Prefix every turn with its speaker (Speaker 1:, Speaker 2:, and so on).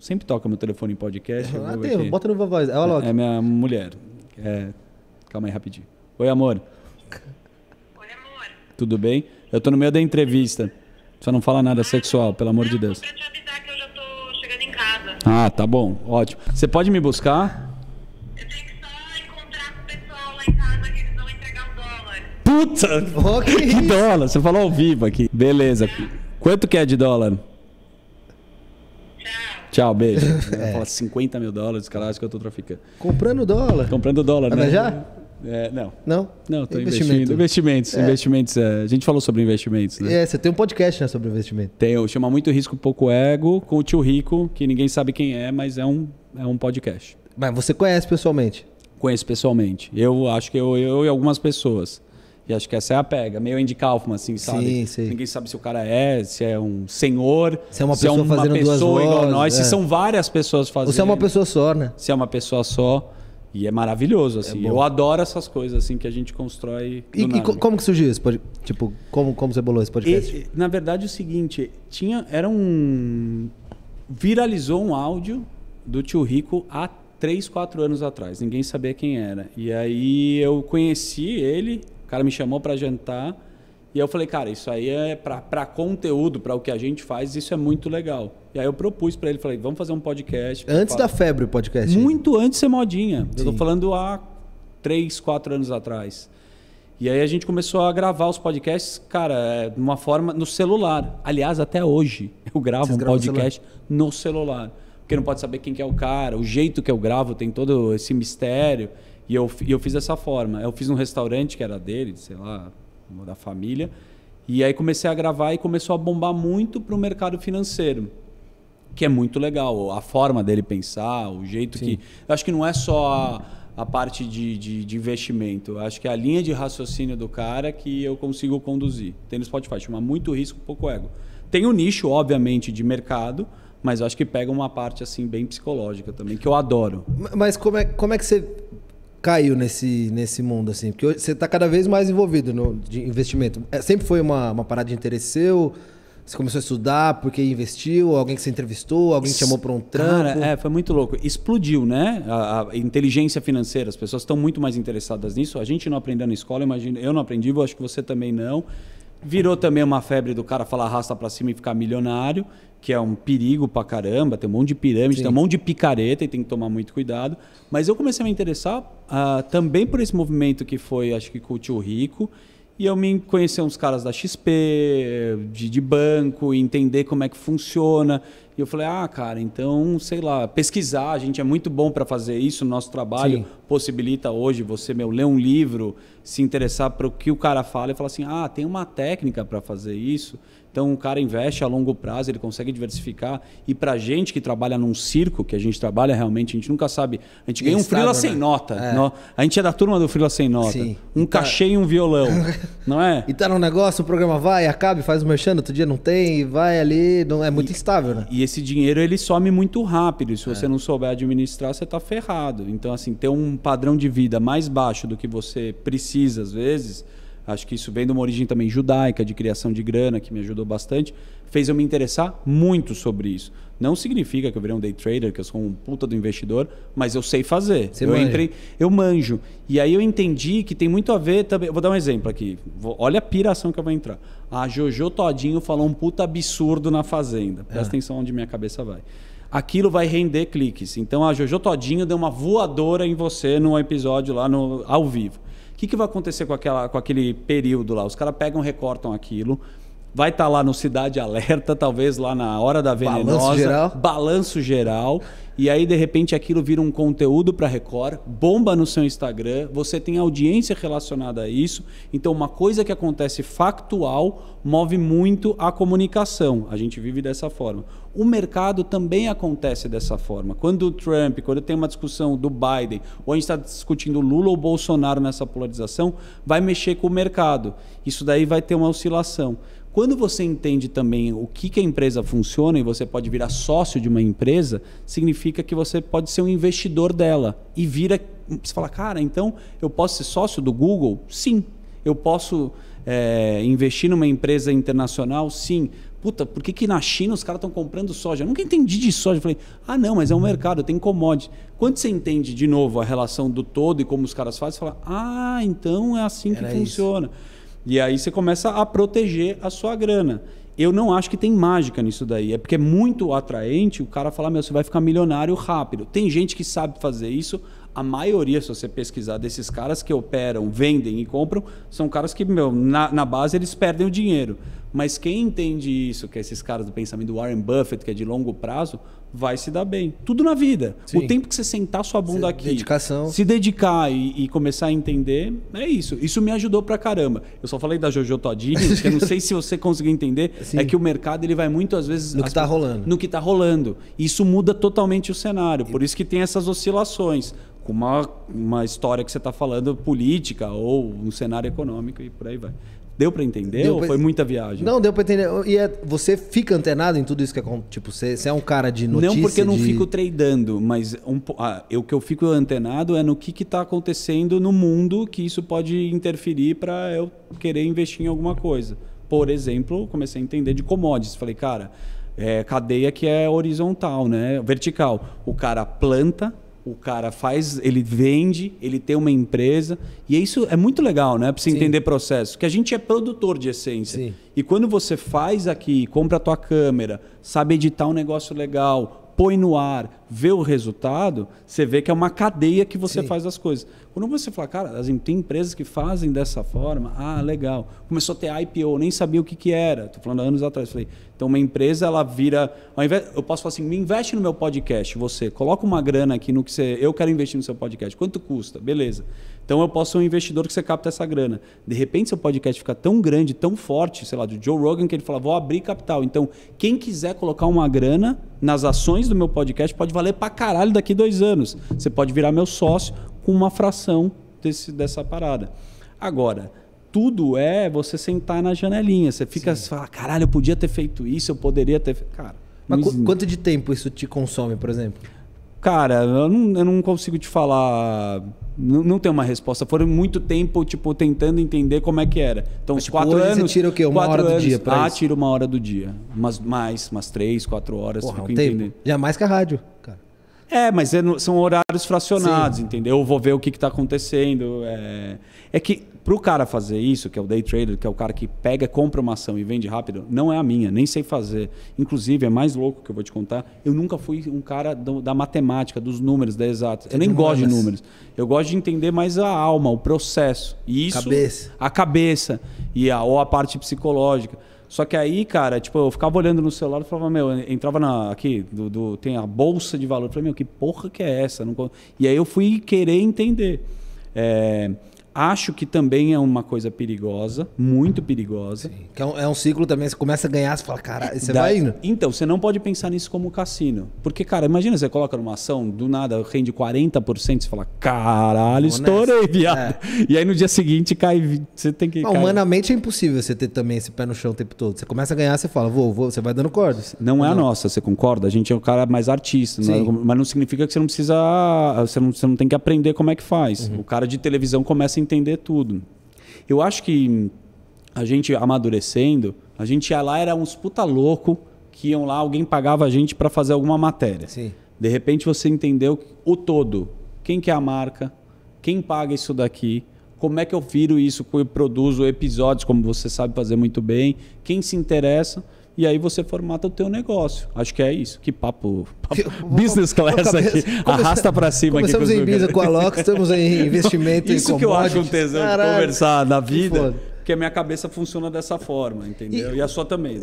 Speaker 1: Sempre toca meu telefone em podcast.
Speaker 2: Bota no voz.
Speaker 1: É minha mulher. Calma aí, rapidinho. Oi, amor.
Speaker 3: Oi, amor.
Speaker 1: Tudo bem? Eu tô no meio da entrevista. Só não fala nada sexual, pelo amor de Deus.
Speaker 3: Só pra te avisar que eu já tô chegando em casa.
Speaker 1: Ah, tá bom. Ótimo. Você pode me buscar?
Speaker 3: Eu tenho que só encontrar com o pessoal lá em casa que eles vão entregar o dólar.
Speaker 1: Puta! Que dólar? Você falou ao vivo aqui. Beleza. Quanto que é de dólar? Tchau, beijo. Fala $50 mil, cara, acho que eu tô traficando.
Speaker 2: Comprando dólar.
Speaker 1: Comprando dólar, né?
Speaker 2: Já?
Speaker 1: Não.
Speaker 2: Não?
Speaker 1: Não, tô investindo. Investimentos. A gente falou sobre investimentos, né?
Speaker 2: Você tem um podcast, né, sobre investimento.
Speaker 1: Tem, chama Muito Risco, Pouco Ego, com o tio Rico, que ninguém sabe quem é, mas é um podcast.
Speaker 2: Mas você conhece pessoalmente?
Speaker 1: Conheço pessoalmente. Eu acho que eu e algumas pessoas. E acho que essa é a pega. Meio Andy Kaufman, assim, sabe?
Speaker 2: Sim.
Speaker 1: Ninguém sabe se o cara se é um senhor,
Speaker 2: se é uma pessoa fazendo duas
Speaker 1: pessoa igual
Speaker 2: vozes,
Speaker 1: nós, se são várias pessoas fazendo.
Speaker 2: Ou se é uma pessoa só, né?
Speaker 1: Se é uma pessoa só. E é maravilhoso, assim. Eu adoro essas coisas, assim, que a gente constrói do nada.
Speaker 2: E como que surgiu isso? Tipo, como você bolou esse podcast?
Speaker 1: Na verdade, é o seguinte, viralizou um áudio do tio Rico há 3, 4 anos atrás. Ninguém sabia quem era. E aí eu conheci ele, o cara me chamou para jantar, e eu falei, cara, isso aí é para conteúdo, para o que a gente faz, isso é muito legal. E aí eu propus para ele, falei, vamos fazer um podcast.
Speaker 2: Antes da febre o podcast?
Speaker 1: Muito antes de ser modinha. Sim. Eu tô falando há 3, 4 anos atrás. E aí a gente começou a gravar os podcasts, cara, de uma forma no celular. Aliás, até hoje eu gravo um podcast no celular. Porque não pode saber quem que é o cara, o jeito que eu gravo tem todo esse mistério. E eu fiz dessa forma. Eu fiz um restaurante que era dele, sei lá, da família. E aí comecei a gravar e começou a bombar muito para o mercado financeiro. Que é muito legal. A forma dele pensar, o jeito que... Eu acho que não é só a parte de investimento. Eu acho que é a linha de raciocínio do cara que eu consigo conduzir. Tem no Spotify, chama Muito Risco, Pouco Ego. Tem um nicho, obviamente, de mercado, mas eu acho que pega uma parte assim bem psicológica também, que eu adoro.
Speaker 2: Mas como é que você caiu nesse mundo, assim? Porque você está cada vez mais envolvido de investimento. Sempre foi uma parada de interesse seu? Você começou a estudar porque investiu? Alguém que você entrevistou? Alguém que chamou para um trampo?
Speaker 1: Cara, foi muito louco. Explodiu, né? A inteligência financeira. As pessoas estão muito mais interessadas nisso. A gente não aprendeu na escola, imagino. Eu não aprendi, eu acho que você também não. Virou também uma febre do cara falar arrasta para cima e ficar milionário, que é um perigo pra caramba. Tem um monte de pirâmide, tem um monte de picareta e tem que tomar muito cuidado. Mas eu comecei a me interessar também por esse movimento que foi, acho que com o tio Rico. E eu me conheci uns caras da XP, de banco, entender como é que funciona. E eu falei, cara, então, sei lá, pesquisar. A gente é muito bom para fazer isso. O nosso trabalho possibilita hoje você, ler um livro, se interessar para o que o cara fala e falar assim, tem uma técnica para fazer isso. Então, o cara investe a longo prazo, ele consegue diversificar. E para a gente que trabalha num circo, que a gente trabalha realmente, a gente nunca sabe. A gente ganha um freela sem nota. A gente é da turma do freela sem nota.
Speaker 2: Sim.
Speaker 1: Um cachê e um violão. Não é?
Speaker 2: E tá num negócio, o programa vai, acaba, faz o merchan, outro dia não tem, vai ali, não é muito instável, né?
Speaker 1: E esse dinheiro, ele some muito rápido. E se você não souber administrar, você tá ferrado. Então, assim, ter um padrão de vida mais baixo do que você precisa, às vezes... Acho que isso vem de uma origem também judaica, de criação de grana, que me ajudou bastante. Fez eu me interessar muito sobre isso. Não significa que eu virei um day trader, que eu sou um puta do investidor, mas eu sei fazer. Eu manjo. E aí eu entendi que tem muito a ver também... Eu vou dar um exemplo aqui. Olha a piração que eu vou entrar. A Jojo Todinho falou um puta absurdo na Fazenda. Presta atenção onde minha cabeça vai. Aquilo vai render cliques. Então a Jojo Todinho deu uma voadora em você no episódio lá ao vivo. O que vai acontecer com aquele período lá? Os caras pegam, recortam aquilo, vai estar lá no Cidade Alerta, talvez lá na Hora da Venenosa, balanço geral, e aí de repente aquilo vira um conteúdo para Record, bomba no seu Instagram, você tem audiência relacionada a isso, então uma coisa que acontece factual move muito a comunicação, a gente vive dessa forma. O mercado também acontece dessa forma. Quando o Trump, quando tem uma discussão do Biden, ou a gente está discutindo Lula ou Bolsonaro nessa polarização, vai mexer com o mercado. Isso daí vai ter uma oscilação. Quando você entende também o que a empresa funciona e você pode virar sócio de uma empresa, significa que você pode ser um investidor dela. Você fala, cara, então eu posso ser sócio do Google? Sim. Eu posso investir numa empresa internacional? Sim. Puta, por que na China os caras estão comprando soja? Eu nunca entendi de soja. Eu falei, não, mas é um mercado, tem commodity. Quando você entende de novo a relação do todo e como os caras fazem, você fala, então é assim que funciona. E aí você começa a proteger a sua grana. Eu não acho que tem mágica nisso daí. É porque é muito atraente o cara falar, você vai ficar milionário rápido. Tem gente que sabe fazer isso. A maioria, se você pesquisar, desses caras que operam, vendem e compram, são caras que, na base, eles perdem o dinheiro. Mas quem entende isso, que é esses caras do pensamento do Warren Buffett, que é de longo prazo, vai se dar bem. Tudo na vida. Sim. O tempo que você sentar sua bunda aqui,
Speaker 2: dedicação.
Speaker 1: Se dedicar e começar a entender, é isso. Isso me ajudou pra caramba. Eu só falei da Jojo Todinho, que eu não sei se você conseguiu entender, é que o mercado ele vai muito, às vezes...
Speaker 2: No que tá rolando.
Speaker 1: No que tá rolando. Isso muda totalmente o cenário. Por isso que tem essas oscilações. Com uma história que você está falando, política ou um cenário econômico e por aí vai. Deu para entender ou foi muita viagem?
Speaker 2: Não, deu para entender. E você fica antenado em tudo isso que é... Tipo, você é um cara de notícia?
Speaker 1: Não, porque eu não fico tradando, mas o que eu fico antenado é no que está acontecendo no mundo, que isso pode interferir para eu querer investir em alguma coisa. Por exemplo, comecei a entender de commodities. Falei, cara, cadeia que é horizontal, né? Vertical. O cara planta, o cara faz, ele vende, ele tem uma empresa. E isso é muito legal, né? Para você entender processo. Que a gente é produtor de essência. Sim. E quando você faz aqui, compra a tua câmera, sabe editar um negócio legal, põe no ar, vê o resultado, você vê que é uma cadeia que você faz as coisas. Quando você fala, cara, tem empresas que fazem dessa forma, legal. Começou a ter IPO, nem sabia o que era. Estou falando anos atrás. Falei, então uma empresa, ela vira... Ao invés, eu posso falar assim, me investe no meu podcast, você. Coloca uma grana aqui no que você... Eu quero investir no seu podcast. Quanto custa? Beleza. Então eu posso ser um investidor que você capta essa grana. De repente, seu podcast fica tão grande, tão forte, sei lá, do Joe Rogan, que ele fala, vou abrir capital. Então, quem quiser colocar uma grana nas ações do meu podcast, pode valer pra caralho daqui 2 anos. Você pode virar meu sócio com uma fração dessa parada. Agora, tudo é você sentar na janelinha. Você fica, você fala, caralho, eu podia ter feito isso, eu poderia ter feito... Cara,
Speaker 2: mas quanto de tempo isso te consome, por exemplo?
Speaker 1: Cara, eu não consigo te falar... Não tem uma resposta. Foram muito tempo, tipo, tentando entender como é que era. Então,
Speaker 2: mas, 4 anos... Você tira o quê? Uma hora do dia pra isso?
Speaker 1: Tiro 1 hora do dia. Umas 3, 4 horas.
Speaker 2: Porra, fico entendendo. Já mais que a rádio, cara.
Speaker 1: Mas são horários fracionados, entendeu? Eu vou ver o que está acontecendo. É que para o cara fazer isso, que é o day trader, que é o cara que pega, compra uma ação e vende rápido, não é a minha, nem sei fazer. Inclusive, é mais louco que eu vou te contar, eu nunca fui um cara da matemática, dos números, da exata. Eu nem gosto de números. Eu gosto de entender mais a alma, o processo. E isso, a cabeça ou a parte psicológica. Só que aí, cara, tipo, eu ficava olhando no celular e falava, entrava aqui, tem a bolsa de valor. Eu falei, que porra que é essa? E aí eu fui querer entender. Acho que também é uma coisa perigosa, muito perigosa.
Speaker 2: Sim. Que é um ciclo também, você começa a ganhar, você fala, caralho, você vai indo.
Speaker 1: Então, você não pode pensar nisso como cassino. Porque, cara, imagina, você coloca numa ação, do nada, rende 40%, você fala, caralho, estourei, viado. E aí no dia seguinte cai, você tem que...
Speaker 2: Humanamente é impossível você ter também esse pé no chão o tempo todo. Você começa a ganhar, você fala, vou, você vai dando cordas.
Speaker 1: Não é a nossa, você concorda? A gente é o cara mais artista, mas não significa que você não precisa... Você não tem que aprender como é que faz. O cara de televisão começa a entender tudo. Eu acho que a gente amadurecendo, a gente ia lá, era uns puta louco que iam lá, alguém pagava a gente para fazer alguma matéria.
Speaker 2: Sim.
Speaker 1: De repente você entendeu o todo. Quem que é a marca? Quem paga isso daqui? Como é que eu viro isso? Eu produzo episódios, como você sabe fazer muito bem. Quem se interessa? E aí você formata o teu negócio. Acho que é isso. Que papo business class aqui. Arrasta para cima.
Speaker 2: Começamos aqui em business com a Lox, estamos em investimento
Speaker 1: isso
Speaker 2: em commodities. Isso
Speaker 1: que eu acho um tesão de conversar na vida, porque a minha cabeça funciona dessa forma, entendeu? E a sua também.